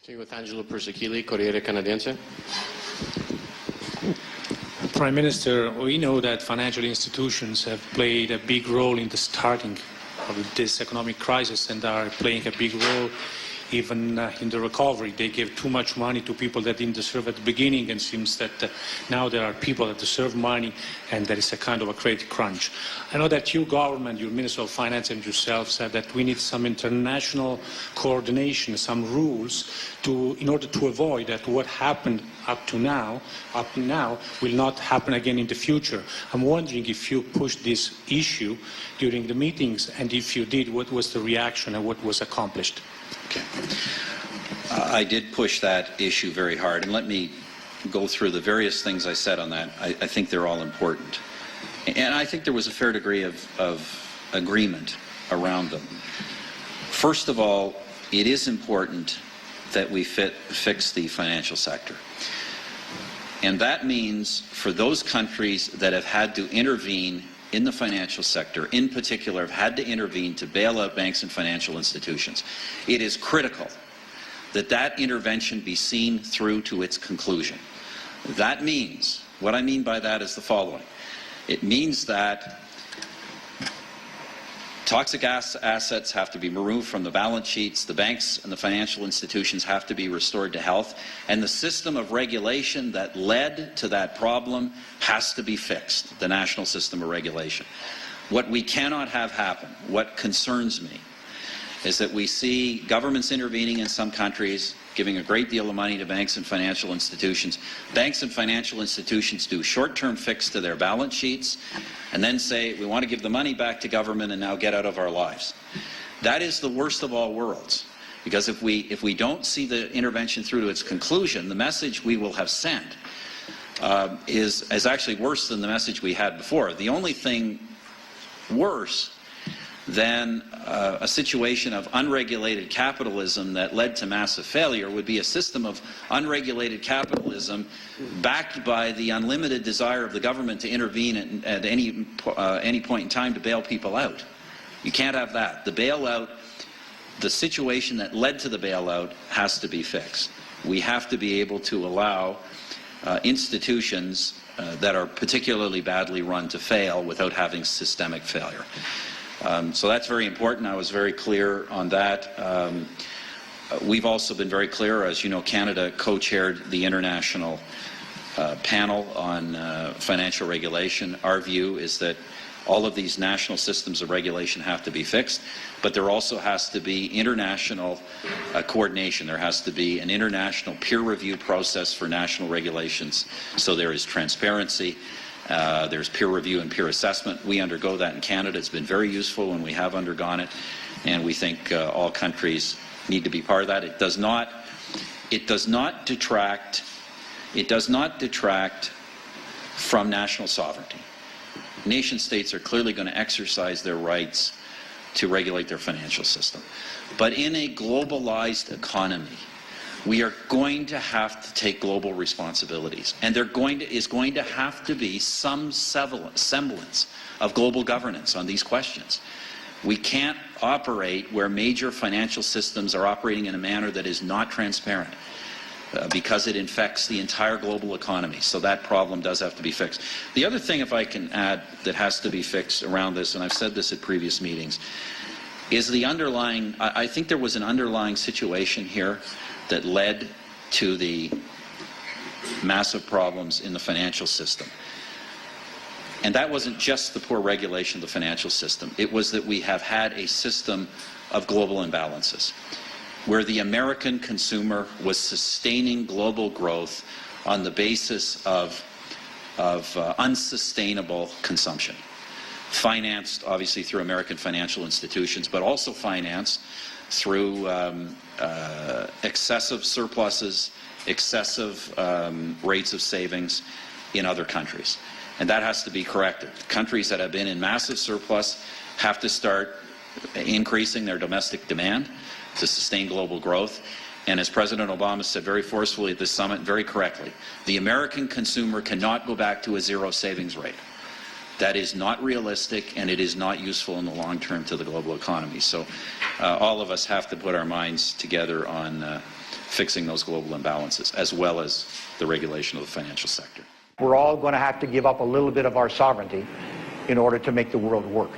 Speaking with Angelo Persichilli, Corriere Canadiense. Prime Minister, we know that financial institutions have played a big role in the starting of this economic crisis and are playing a big role even in the recovery. They gave too much money to people that didn't deserve at the beginning, and it seems that now there are people that deserve money and there is a kind of a credit crunch. I know that your government, your Minister of Finance and yourself said that we need some international coordination, some rules in order to avoid that what happened up to now will not happen again in the future. I'm wondering if you pushed this issue during the meetings, and if you did, what was the reaction and what was accomplished? Okay. I did push that issue very hard, and let me go through the various things I said on that. I think they're all important. And I think there was a fair degree of agreement around them. First of all, it is important that we fix the financial sector. And that means for those countries that have had to intervene in the financial sector, in particular, have had to intervene to bail out banks and financial institutions, it is critical that that intervention be seen through to its conclusion. That means, what I mean by that is the following. It means that toxic assets have to be removed from the balance sheets, the banks and the financial institutions have to be restored to health, and the system of regulation that led to that problem has to be fixed, the national system of regulation. What we cannot have happen, what concerns me, is that we see governments intervening in some countries, giving a great deal of money to banks and financial institutions. Banks and financial institutions do short-term fix to their balance sheets and then say, we want to give the money back to government and now get out of our lives. That is the worst of all worlds, because if we don't see the intervention through to its conclusion, the message we will have sent is actually worse than the message we had before. The only thing worse than a situation of unregulated capitalism that led to massive failure would be a system of unregulated capitalism backed by the unlimited desire of the government to intervene at any point in time to bail people out. You can't have that. The bailout, the situation that led to the bailout has to be fixed. We have to be able to allow institutions that are particularly badly run to fail without having systemic failure. So that's very important. I was very clear on that. We've also been very clear, as you know, Canada co-chaired the international panel on financial regulation. Our view is that all of these national systems of regulation have to be fixed, but there also has to be international coordination. There has to be an international peer review process for national regulations, so there is transparency. There's peer review and peer assessment. We undergo that in Canada. It's been very useful when we have undergone it, and we think all countries need to be part of that. It does not detract from national sovereignty. Nation states are clearly going to exercise their rights to regulate their financial system. But in a globalized economy, we are going to have to take global responsibilities, and there is going to have to be some semblance of global governance on these questions. We can't operate where major financial systems are operating in a manner that is not transparent because it infects the entire global economy. So that problem does have to be fixed. The other thing, if I can add, that has to be fixed around this, and I've said this at previous meetings, is the underlying, I think there was an underlying situation here that led to the massive problems in the financial system. And that wasn't just the poor regulation of the financial system. It was that we have had a system of global imbalances, where the American consumer was sustaining global growth on the basis of unsustainable consumption, financed obviously through American financial institutions, but also financed through excessive surpluses, excessive rates of savings in other countries. And that has to be corrected. Countries that have been in massive surplus have to start increasing their domestic demand to sustain global growth. And as President Obama said very forcefully at this summit, very correctly, the American consumer cannot go back to a zero savings rate. That is not realistic, and it is not useful in the long term to the global economy. So all of us have to put our minds together on fixing those global imbalances, as well as the regulation of the financial sector. We're all going to have to give up a little bit of our sovereignty in order to make the world work.